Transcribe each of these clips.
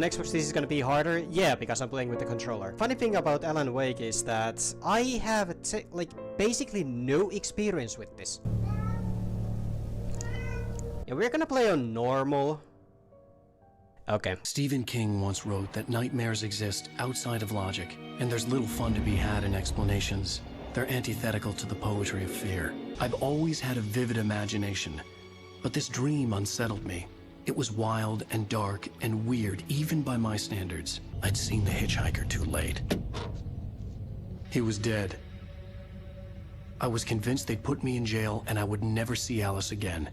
on Xbox this is gonna be harder? Yeah, because I'm playing with the controller. Funny thing about Alan Wake is that I have like basically no experience with this. Yeah, we're gonna play on normal. Okay. Stephen King once wrote that nightmares exist outside of logic, and there's little fun to be had in explanations. They're antithetical to the poetry of fear. I've always had a vivid imagination, but this dream unsettled me. It was wild and dark and weird, even by my standards. I'd seen the hitchhiker too late. He was dead. I was convinced they'd put me in jail and I would never see Alice again.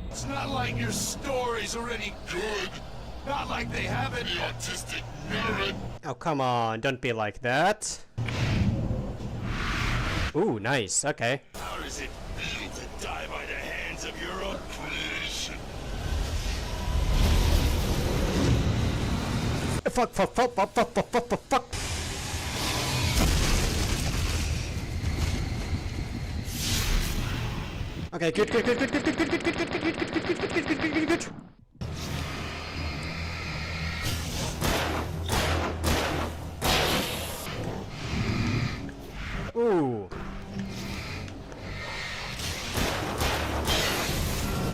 It's not like your stories are any good. Not like they haven't. The autistic nerd. Oh, come on, don't be like that. Ooh, nice, okay. How does it feel to die by the hands of your own creation? Fuck. Okay, good. Ooh.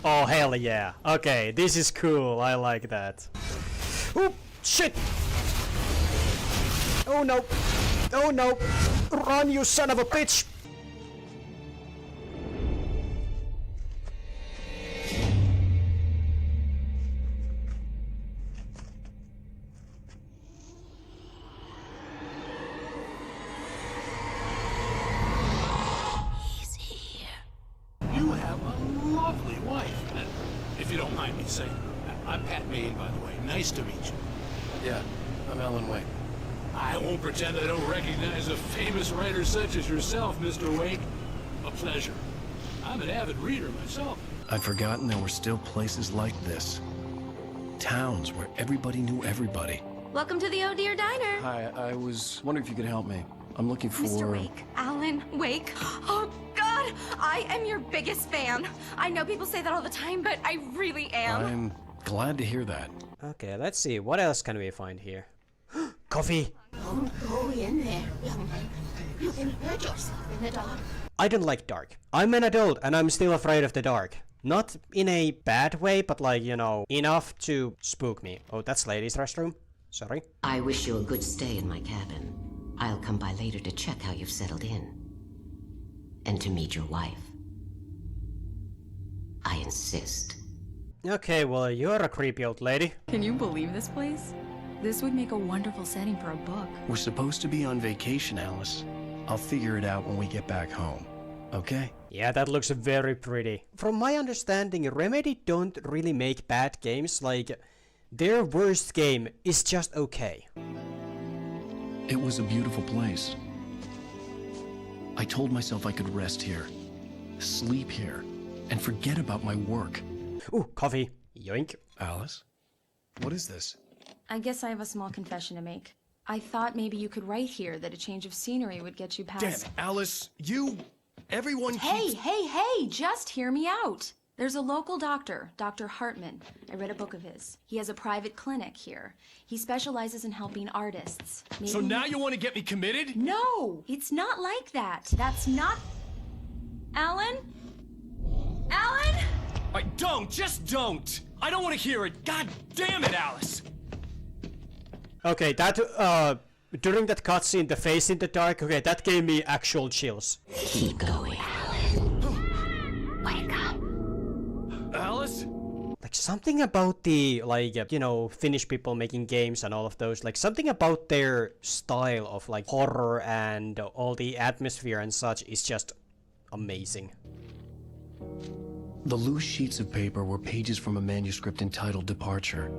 Oh, hell yeah. Okay, this is cool. I like that. Ooh, shit! Oh no! Oh no! Run, you son of a bitch! You have a lovely wife. If you don't mind me saying. I'm Pat Maine, by the way. Nice to meet you. Yeah, I'm Alan Wake. I won't pretend I don't recognize a famous writer such as yourself, Mr. Wake. A pleasure. I'm an avid reader myself. I'd forgotten there were still places like this. Towns where everybody knew everybody. Welcome to the Oh Dear Diner. Hi, I was wondering if you could help me. I'm looking for... Mr. Wake. Alan Wake. Oh, God! I am your biggest fan. I know people say that all the time, but I really am. I'm glad to hear that. Okay, let's see. What else can we find here? Coffee! Don't go in there, young man. You can hurt yourself in the dark. I don't like dark. I'm an adult and I'm still afraid of the dark. Not in a bad way, but like, you know, enough to spook me. Oh, that's ladies' restroom. Sorry. I wish you a good stay in my cabin. I'll come by later to check how you've settled in. And to meet your wife. I insist. Okay, well, you're a creepy old lady. Can you believe this place? This would make a wonderful setting for a book. We're supposed to be on vacation, Alice. I'll figure it out when we get back home. Okay? Yeah, that looks very pretty. From my understanding, Remedy don't really make bad games. Like, their worst game is just okay. It was a beautiful place. I told myself I could rest here, sleep here, and forget about my work. Ooh, coffee. Yoink. Alice? What is this? I guess I have a small confession to make. I thought maybe you could write here that a change of scenery would get you past... Damn it, Alice! Everyone keeps... Hey, just hear me out. There's a local doctor, Dr. Hartman. I read a book of his. He has a private clinic here. He specializes in helping artists. Maybe... So now you want to get me committed? No, it's not like that. That's not... Alan? Alan? Just don't! I don't want to hear it! God damn it, Alice! Okay, that, during that cutscene, the face in the dark, okay, that gave me actual chills. Keep going, Alan. Wake up. Alice? Like, something about the, like, you know, Finnish people making games and all of those, like, something about their style of, like, horror and all the atmosphere and such is just amazing. The loose sheets of paper were pages from a manuscript entitled Departure.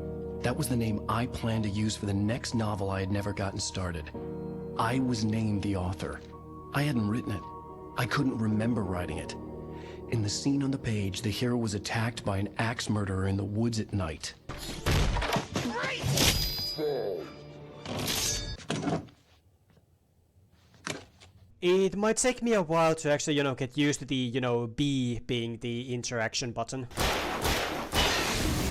That was the name I planned to use for the next novel I had never gotten started. I was named the author. I hadn't written it. I couldn't remember writing it. In the scene on the page, the hero was attacked by an axe murderer in the woods at night. It might take me a while to actually, get used to the, B being the interaction button.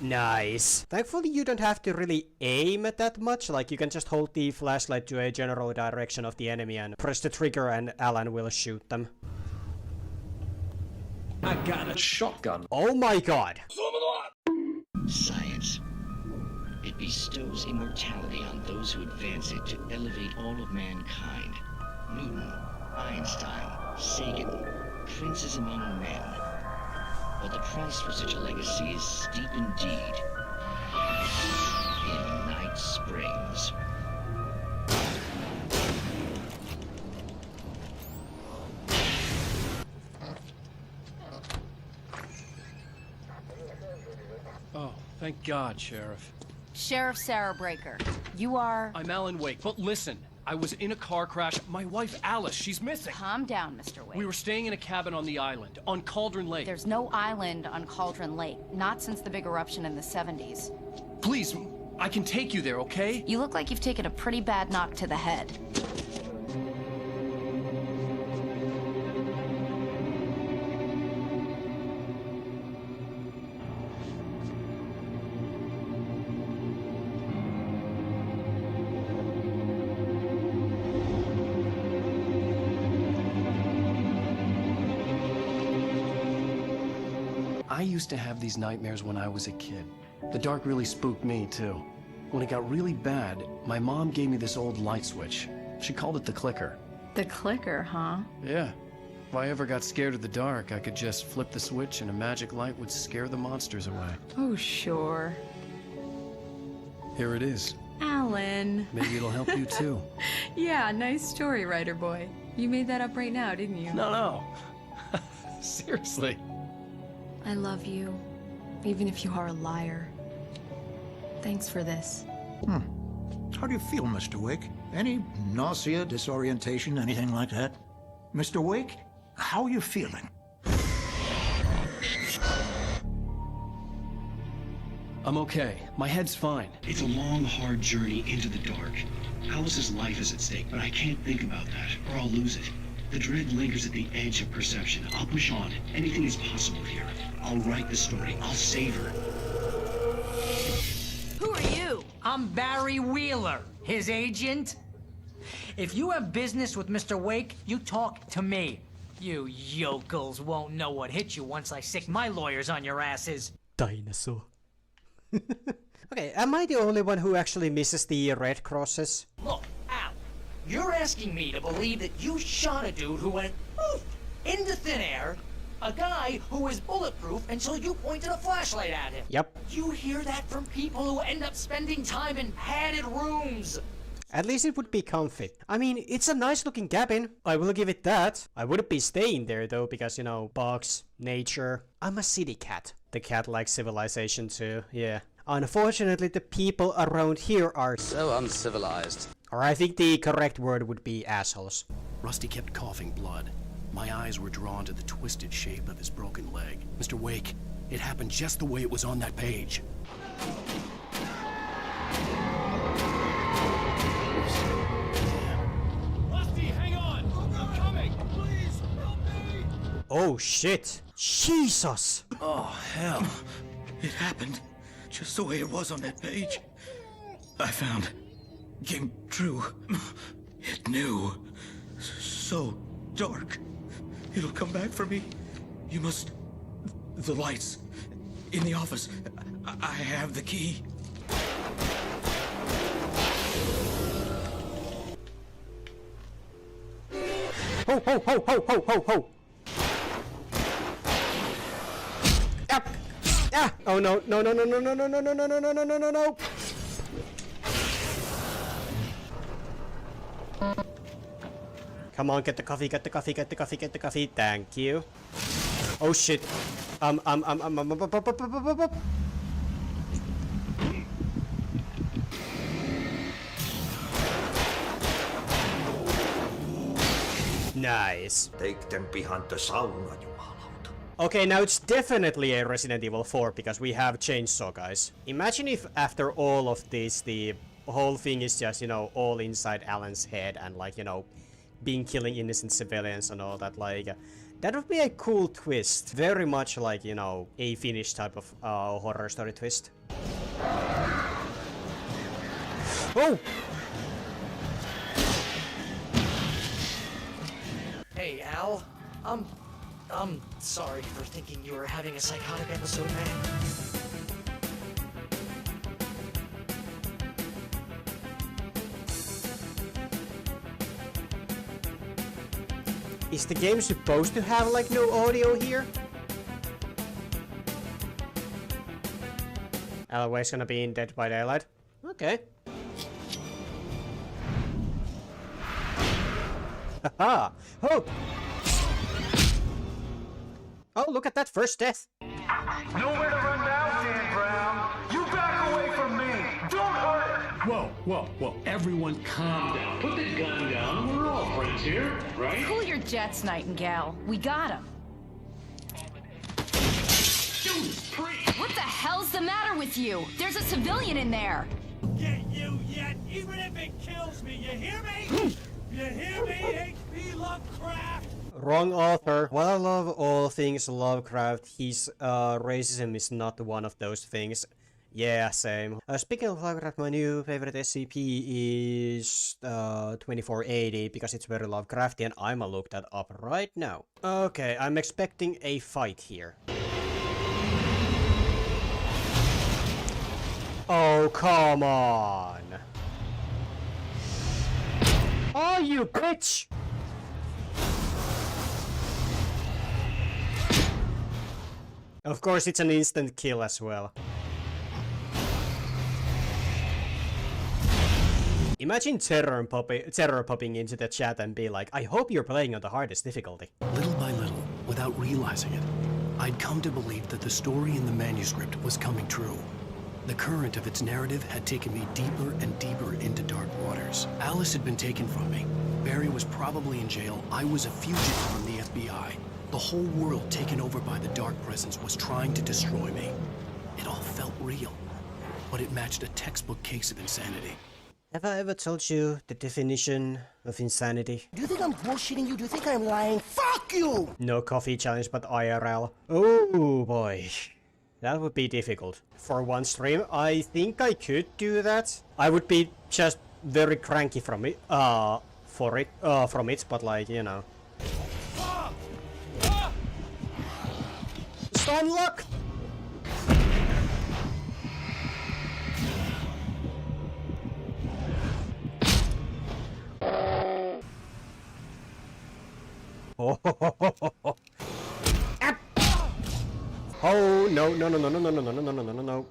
Nice. Thankfully, you don't have to really aim at that much. Like, you can just hold the flashlight to a general direction of the enemy and press the trigger and Alan will shoot them. I got a shotgun. Oh my god. Science. It bestows immortality on those who advance it to elevate all of mankind. Newton, Einstein, Sagan, princes among men. But the price for such a legacy is steep indeed. In Night Springs. Oh, thank God, Sheriff. Sheriff Sarah Breaker. You are... I'm Alan Wake, but listen. I was in a car crash. My wife, Alice, she's missing. Calm down, Mr. Wake. We were staying in a cabin on the island, on Cauldron Lake. There's no island on Cauldron Lake. Not since the big eruption in the 70s. Please, I can take you there, okay? You look like you've taken a pretty bad knock to the head. I used to have these nightmares when I was a kid. The dark really spooked me, too. When it got really bad, my mom gave me this old light switch. She called it the clicker. The clicker, huh? Yeah. If I ever got scared of the dark, I could just flip the switch and a magic light would scare the monsters away. Oh, sure. Here it is. Alan. Maybe it'll help you, too. Yeah, nice story, writer boy. You made that up right now, didn't you? No. Seriously. I love you, even if you are a liar. Thanks for this. How do you feel, Mr. Wake? Any nausea, disorientation, anything like that? Mr. Wake, how are you feeling? I'm okay. My head's fine. It's a long, hard journey into the dark. Alice's life is at stake, but I can't think about that, or I'll lose it. The dread lingers at the edge of perception. I'll push on. Anything is possible here. I'll write the story. I'll save her. Who are you? I'm Barry Wheeler, his agent. If you have business with Mr. Wake, you talk to me. You yokels won't know what hit you once I sick my lawyers on your asses. Dinosaur. Okay, am I the only one who actually misses the red crosses? Look, Al, you're asking me to believe that you shot a dude who went poof into thin air, a guy who was bulletproof until you pointed a flashlight at him. Yep. You hear that from people who end up spending time in padded rooms. At least it would be comfy. I mean, it's a nice looking cabin. I will give it that. I wouldn't be staying there though, because, bugs, nature. I'm a city cat. The cat likes civilization too, yeah. Unfortunately, the people around here are so uncivilized. Or I think the correct word would be assholes. Rusty kept coughing blood. My eyes were drawn to the twisted shape of his broken leg. Mr. Wake, it happened just the way it was on that page. Rusty, hang on! I'm coming! Please, help me! Oh shit! Jesus! Oh, hell. It happened just the way it was on that page. I found. Came true. It knew. So dark. It'll come back for me. You must... The lights. In the office. I have the key. Ho ho ho ho ho ho ho! Yep. Ah! Oh no no no no no no no no no no no no no no no! Come on, get the coffee, get the coffee, get the coffee, get the coffee. Thank you. Oh shit. Nice. Take them behind the sauna, jumalauta. Okay, now it's definitely a Resident Evil 4 because we have chainsaw guys. Imagine if after all of this, the whole thing is just, all inside Alan's head and being killing innocent civilians and all that. Like, that would be a cool twist. Very much like, you know, a Finnish type of horror story twist. Oh! Hey, Al. I'm sorry for thinking you were having a psychotic episode, man. Is the game supposed to have like no audio here? Always gonna be in Dead by Daylight. Okay. Haha! Hope! Oh, look at that first death! Nowhere to run now, Dan Brown! You back away from me! Don't hurt her! Whoa. Everyone calm down. Put the gun down. We're all friends here, right? Cool your jets, Nightingale. We got him. What the hell's the matter with you? There's a civilian in there. Get you yet, even if it kills me, you hear me? You hear me, H.P. Lovecraft? Wrong author. While I love all things Lovecraft, his racism is not one of those things. Yeah, same. Speaking of Lovecraft, my new favorite SCP is 2480 because it's very Lovecraftian. I'ma look that up right now. Okay, I'm expecting a fight here. Oh, come on! Oh, you bitch! Of course, it's an instant kill as well. Imagine Terror popping into the chat and be like, I hope you're playing on the hardest difficulty. Little by little, without realizing it, I'd come to believe that the story in the manuscript was coming true. The current of its narrative had taken me deeper and deeper into dark waters. Alice had been taken from me. Barry was probably in jail. I was a fugitive from the FBI. The whole world taken over by the Dark Presence was trying to destroy me. It all felt real, but it matched a textbook case of insanity. Have I ever told you the definition of insanity? Do you think I'm bullshitting you? Do you think I'm lying? Fuck you! No coffee challenge, but IRL. Oh boy. That would be difficult. For one stream, I think I could do that. I would be just very cranky from it, but like, you know. Stun lock! Oh no.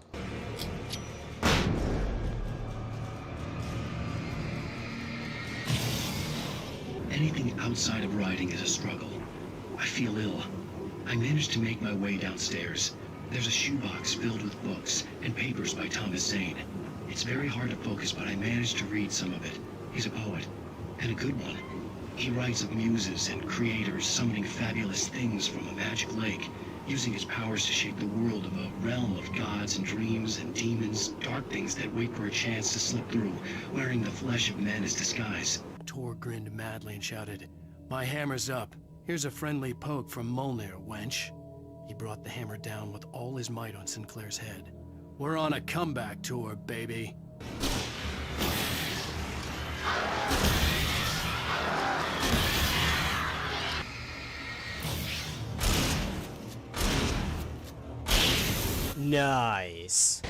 Anything outside of riding is a struggle. I feel ill. I managed to make my way downstairs. There's a shoebox filled with books and papers by Thomas Zane. It's very hard to focus, but I managed to read some of it. He's a poet, and a good one. He writes of muses and creators summoning fabulous things from a magic lake, using his powers to shape the world of a realm of gods and dreams and demons, dark things that wait for a chance to slip through, wearing the flesh of men as disguise. Tor grinned madly and shouted, "My hammer's up. Here's a friendly poke from Molnir, wench." He brought the hammer down with all his might on Sinclair's head. "We're on a comeback tour, baby." Nice.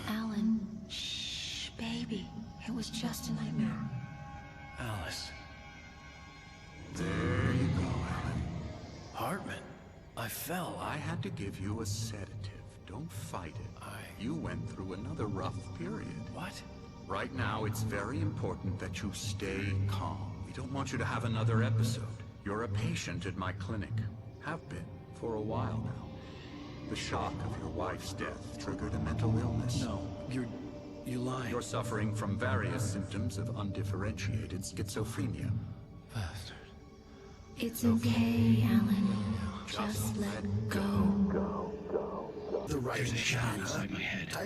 Alan, shh, baby. It was just a nightmare. Alice. There you go, Alan. Hartman, I fell. I had to give you a sedative. Don't fight it. You went through another rough period. What? Right now, it's very important that you stay calm. We don't want you to have another episode. You're a patient at my clinic. Have been for a while now. The shock of your wife's death triggered a mental illness. No, you're lying. You're suffering from various symptoms of undifferentiated schizophrenia. Bastard. It's okay, Alan. Just let go. The writer's a shadow inside my head.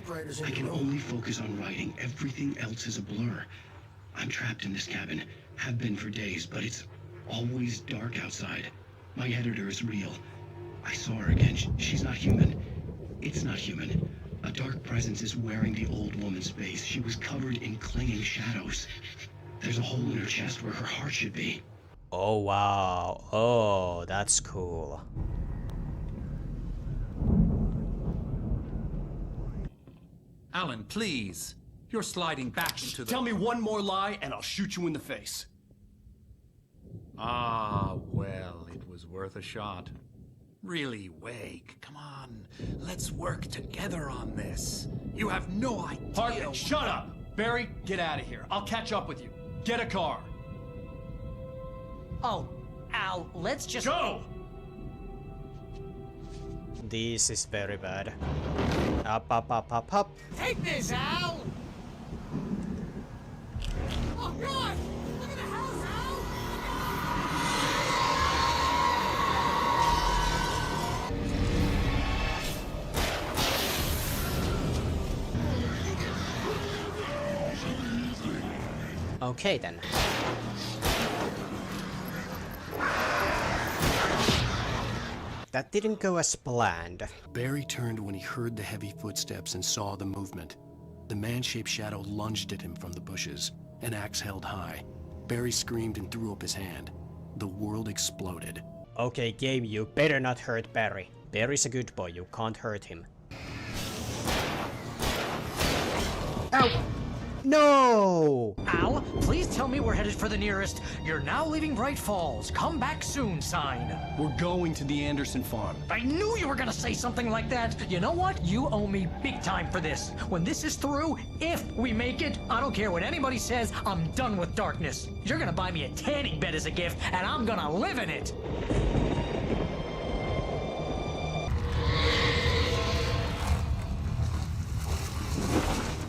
I can only focus on writing. Everything else is a blur. I'm trapped in this cabin. Have been for days, but it's always dark outside. My editor is real. I saw her again. She's not human. It's not human. A dark presence is wearing the old woman's face. She was covered in clinging shadows. There's a hole in her chest where her heart should be. Oh wow. Oh, that's cool. Alan, please. You're sliding back into the... Tell me one more lie and I'll shoot you in the face. Ah, well, it was worth a shot. Really, Wake, come on. Let's work together on this. You have no idea... Hartman, shut up! Barry, get out of here. I'll catch up with you. Get a car. Oh, Al, let's just... Go! This is very bad. Up, up, up, up, up. Take this, Al! Oh, God! Look at the house, Al! Okay then. That didn't go as planned. Barry turned when he heard the heavy footsteps and saw the movement. The man-shaped shadow lunged at him from the bushes, an axe held high. Barry screamed and threw up his hand. The world exploded. Okay, game, you better not hurt Barry. Barry's a good boy, you can't hurt him. Ow! No! Al, please tell me we're headed for the nearest "You're now leaving Bright Falls. Come back soon" sign. We're going to the Anderson farm. I knew you were gonna say something like that. You know what? You owe me big time for this. When this is through, if we make it, I don't care what anybody says, I'm done with darkness. You're gonna buy me a tanning bed as a gift, and I'm gonna live in it.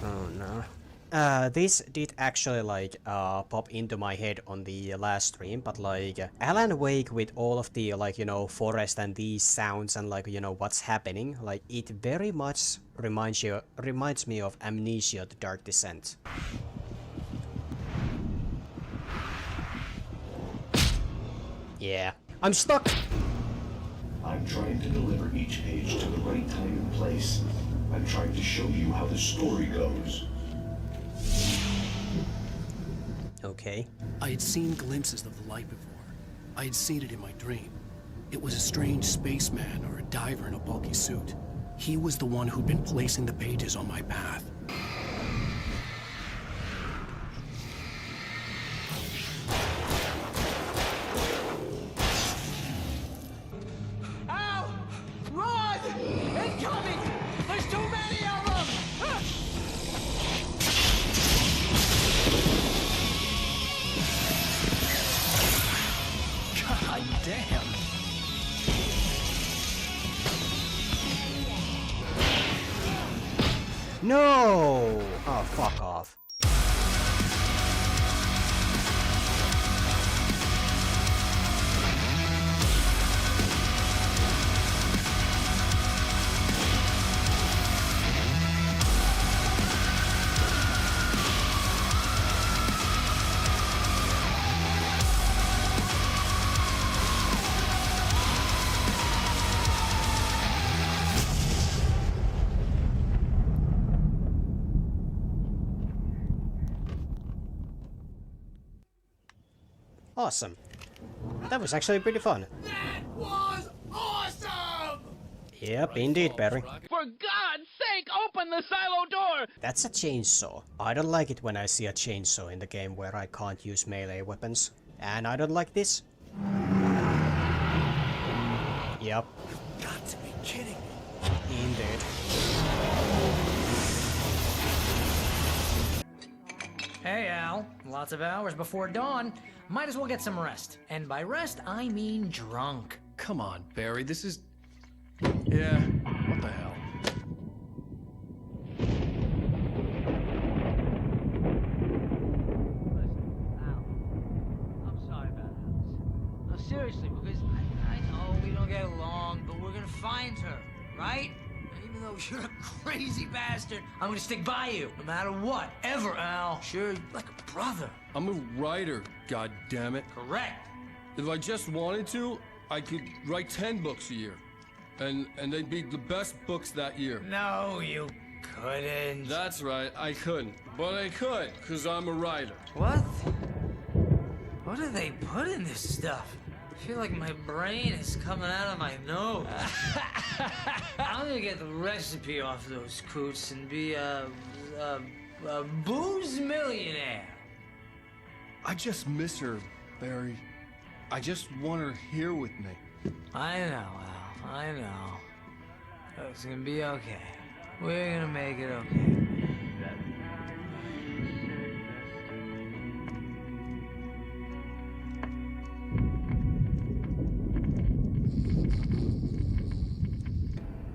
Oh no. This did actually like pop into my head on the last stream, but like Alan Wake with all of the like, you know, forest and these sounds and like, you know, what's happening, like it very much reminds me of Amnesia: The Dark Descent. Yeah. I'm stuck! I'm trying to deliver each page to the right time and place. I'm trying to show you how the story goes. Okay. I had seen glimpses of the light before. I had seen it in my dream. It was a strange spaceman or a diver in a bulky suit. He was the one who'd been placing the pages on my path. Al! Run! Incoming! There's too many of them! God damn. No! Oh, fuck off. Awesome. That was actually pretty fun. That was awesome! Yep, indeed, Barry. For God's sake, open the silo door! That's a chainsaw. I don't like it when I see a chainsaw in the game where I can't use melee weapons. And I don't like this. Yep. Got to be kidding me. Indeed. Hey, Al. Lots of hours before dawn. Might as well get some rest. And by rest, I mean drunk. Come on, Barry, this is... Yeah, what the hell? I'm sorry about seriously, because I know we don't get along, but we're gonna find her, right? And even though you're a crazy bastard, I'm gonna stick by you, no matter what, ever, Al. Sure, like a brother. I'm a writer, goddammit. Correct. If I just wanted to, I could write 10 books a year. And they'd be the best books that year. No, you couldn't. That's right, I couldn't. But I could, because I'm a writer. What? What do they put in this stuff? I feel like my brain is coming out of my nose. I'm gonna get the recipe off those coots and be a booze millionaire. I just miss her, Barry. I just want her here with me. I know, Al. I know. It's gonna be okay. We're gonna make it okay.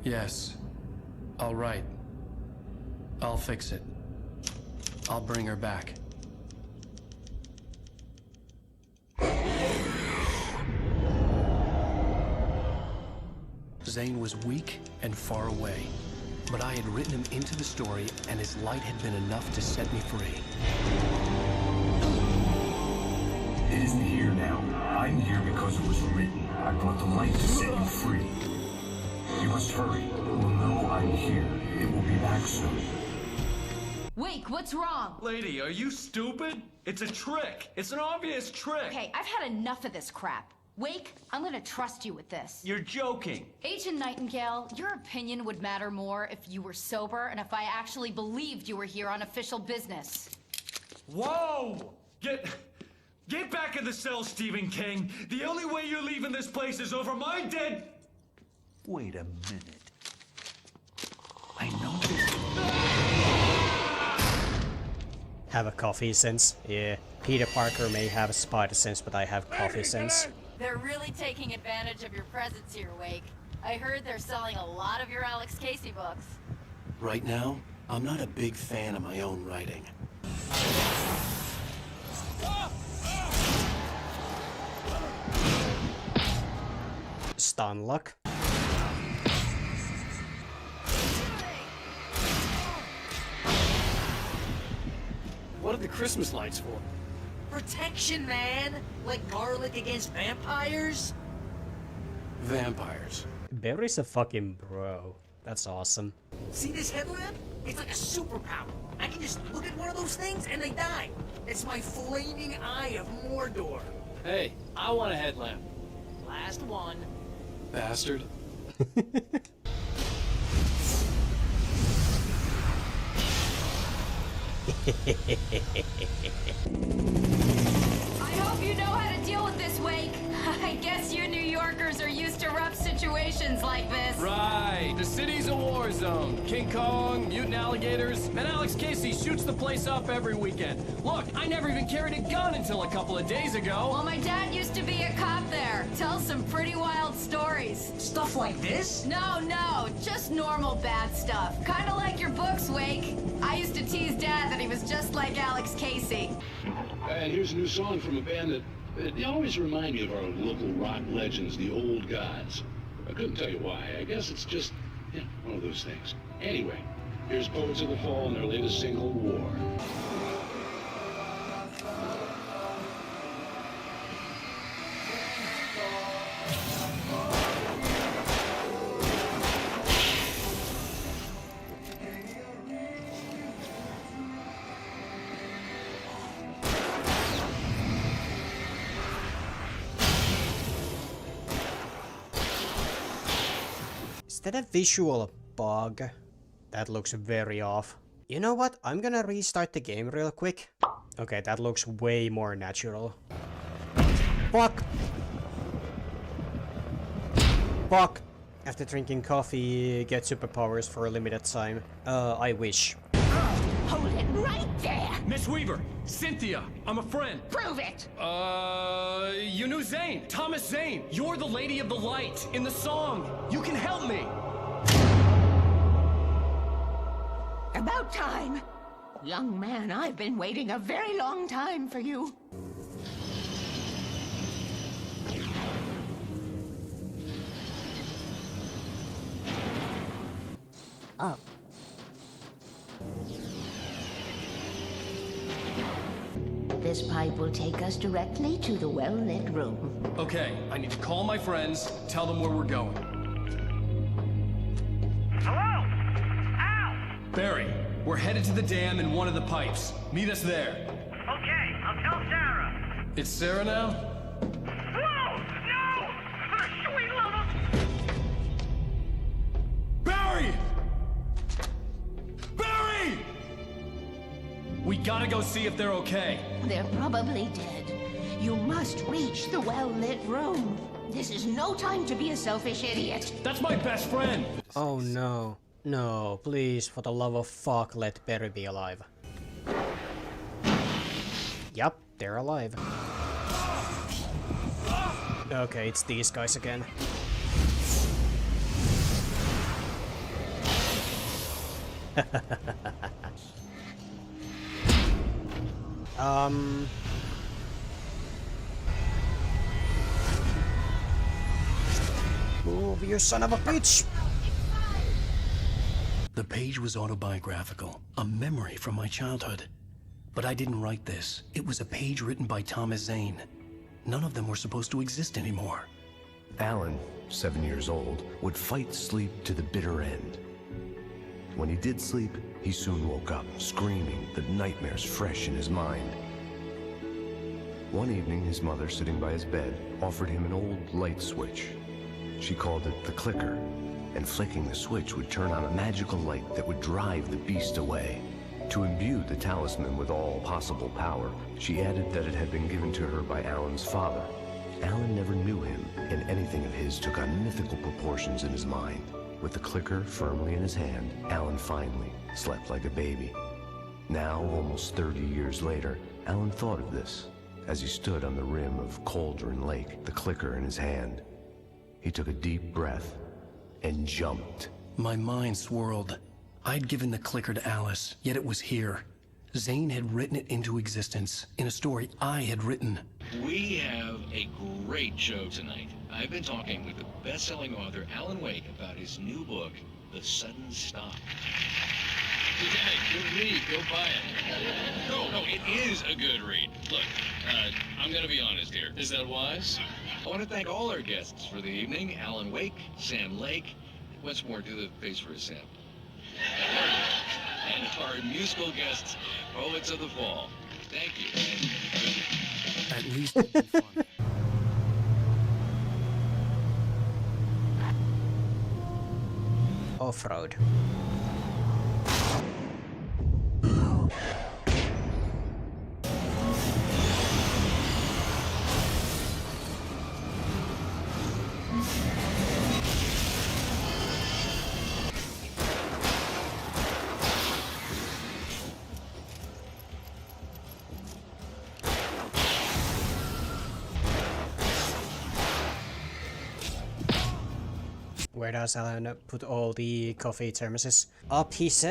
Yes. All right. I'll fix it. I'll bring her back. Zane was weak and far away, but I had written him into the story, and his light had been enough to set me free. It isn't here now. I'm here because it was written. I brought the light to set you free. You must hurry. It will know I'm here. It will be back soon. Wake, what's wrong? Lady, are you stupid? It's a trick. It's an obvious trick. Okay, I've had enough of this crap. Wake, I'm gonna trust you with this. You're joking. Agent Nightingale, your opinion would matter more if you were sober and if I actually believed you were here on official business. Whoa! Get back in the cell, Stephen King. The only way you're leaving this place is over my dead... Wait a minute. I know this. Have a coffee sense? Yeah. Peter Parker may have a spider sense, but I have coffee sense. They're really taking advantage of your presence here, Wake. I heard they're selling a lot of your Alex Casey books. Right now, I'm not a big fan of my own writing. Stun luck. What are the Christmas lights for? Protection, man! Like garlic against vampires? Vampires. Barry's a fucking bro. That's awesome. See this headlamp? It's like a superpower. I can just look at one of those things and they die. It's my flaming eye of Mordor. Hey, I want a headlamp. Last one. Bastard. I hope you know how to deal with this, Wake. I guess you New Yorkers are used to rough situations like this. Right. The city's a war zone. King Kong, mutant alligators, and Alex Casey shoots the place up every weekend. Look, I never even carried a gun until a couple of days ago. Well, my dad used to be a cop there. Tells some pretty wild stories. Stuff like this? No, just normal bad stuff. Kind of like your books, Wake. I used to tease Dad that he was just like Alex Casey. And here's a new song from a band that they always remind me of our local rock legends, the Old Gods. I couldn't tell you why. I guess it's just, one of those things. Anyway, here's Poets of the Fall and their latest single, War. Is that a visual bug? That looks very off. You know what? I'm gonna restart the game real quick. Okay, that looks way more natural. Fuck! Fuck! After drinking coffee, get superpowers for a limited time. I wish. Hold it right there! Miss Weaver, Cynthia, I'm a friend. Prove it! You knew Zane, Thomas Zane. You're the Lady of the Light in the song. You can help me. About time! Young man, I've been waiting a very long time for you. up. This pipe will take us directly to the well-lit room. Okay, I need to call my friends, tell them where we're going. Hello? Al! Barry, we're headed to the dam in one of the pipes. Meet us there. Okay, I'll tell Sarah. It's Sarah now? Whoa! No! For the sweet love of... Barry! Barry! We gotta go see if they're okay. They're probably dead. You must reach the well-lit room. This is no time to be a selfish idiot. That's my best friend! Oh no. No, please, for the love of fuck, let Barry be alive. Yup, they're alive. Okay, it's these guys again. Move, you son of a bitch! The page was autobiographical, a memory from my childhood. But I didn't write this. It was a page written by Thomas Zane. None of them were supposed to exist anymore. Alan, 7 years old, would fight sleep to the bitter end. When he did sleep, he soon woke up, screaming, the nightmares fresh in his mind. One evening, his mother, sitting by his bed, offered him an old light switch. She called it the clicker, and flicking the switch would turn on a magical light that would drive the beast away. To imbue the talisman with all possible power, she added that it had been given to her by Alan's father. Alan never knew him, and anything of his took on mythical proportions in his mind. With the clicker firmly in his hand, Alan finally slept like a baby. Now, almost 30 years later, Alan thought of this as he stood on the rim of Cauldron Lake, the clicker in his hand. He took a deep breath and jumped. My mind swirled. I'd given the clicker to Alice, yet it was here. Zane had written it into existence in a story I had written. We have a great show tonight. I've been talking with the best-selling author Alan Wake about his new book, The Sudden Stop. Hey, good read. Go buy it. No, it is a good read. Look, I'm gonna be honest here. Is that wise? I want to thank all our guests for the evening. Alan Wake, Sam Lake. Once more, do the face for a Sam. And our musical guests, Poets of the Fall. Thank you. At least it'd be fun. Off-road. Where does Alan put all the coffee thermoses? Up his,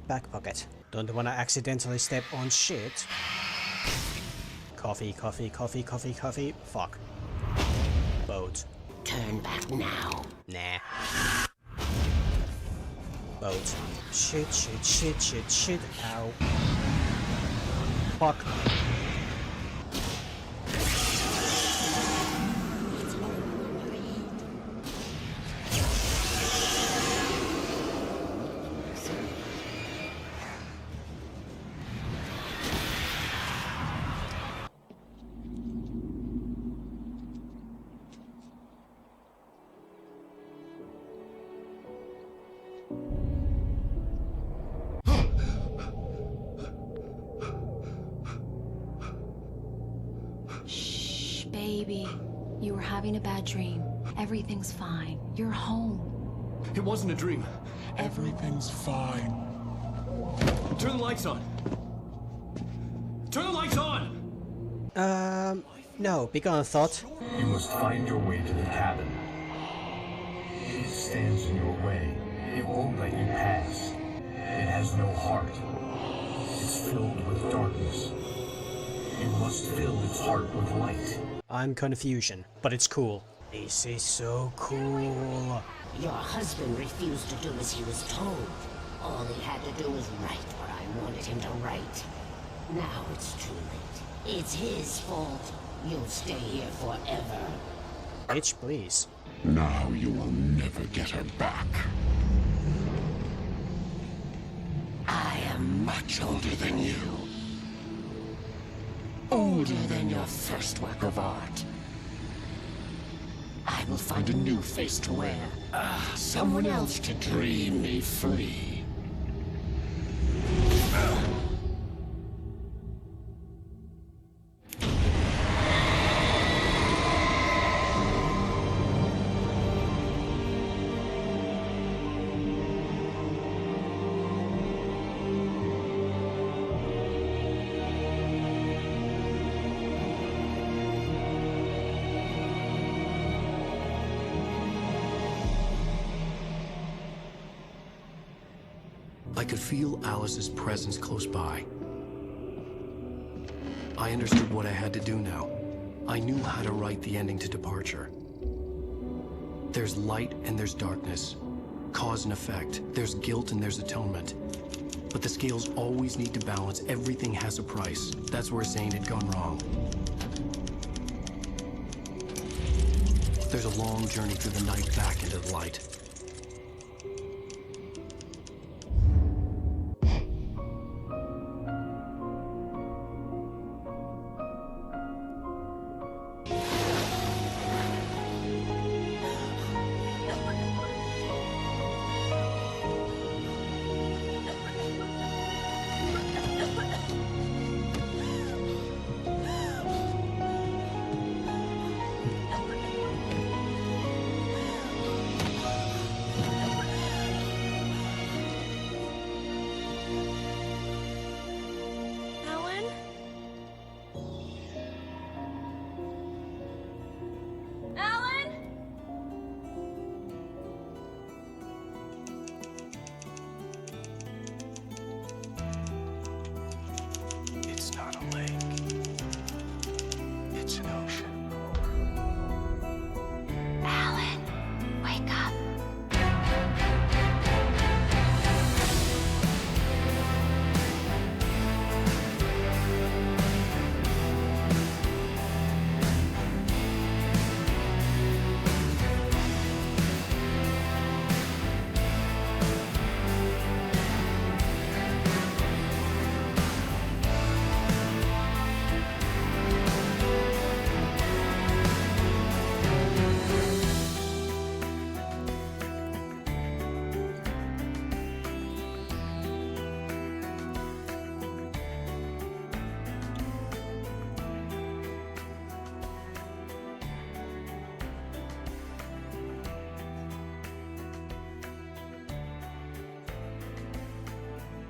back pocket. Don't wanna accidentally step on shit. Coffee. Fuck. Boat. Turn back now. Nah. Boat. Shit. Ow. Fuck. Baby, you were having a bad dream. Everything's fine. You're home. It wasn't a dream. Everything's fine. Turn the lights on. Turn the lights on! No, big on thought. You must find your way to the cabin. It stands in your way. It won't let you pass. It has no heart. It's filled with darkness. You must fill its heart with light. I'm confusion, but it's cool. This is so cool. Your husband refused to do as he was told. All he had to do was write what I wanted him to write. Now it's too late. It's his fault. You'll stay here forever. H, please. Now you will never get her back. I am much older than you. Older than your first work of art. I will find a new face to wear. Someone else to dream me free. I could feel Alice's presence close by. I understood what I had to do now. I knew how to write the ending to Departure. There's light and there's darkness. Cause and effect. There's guilt and there's atonement. But the scales always need to balance. Everything has a price. That's where Zane had gone wrong. There's a long journey through the night back into the light.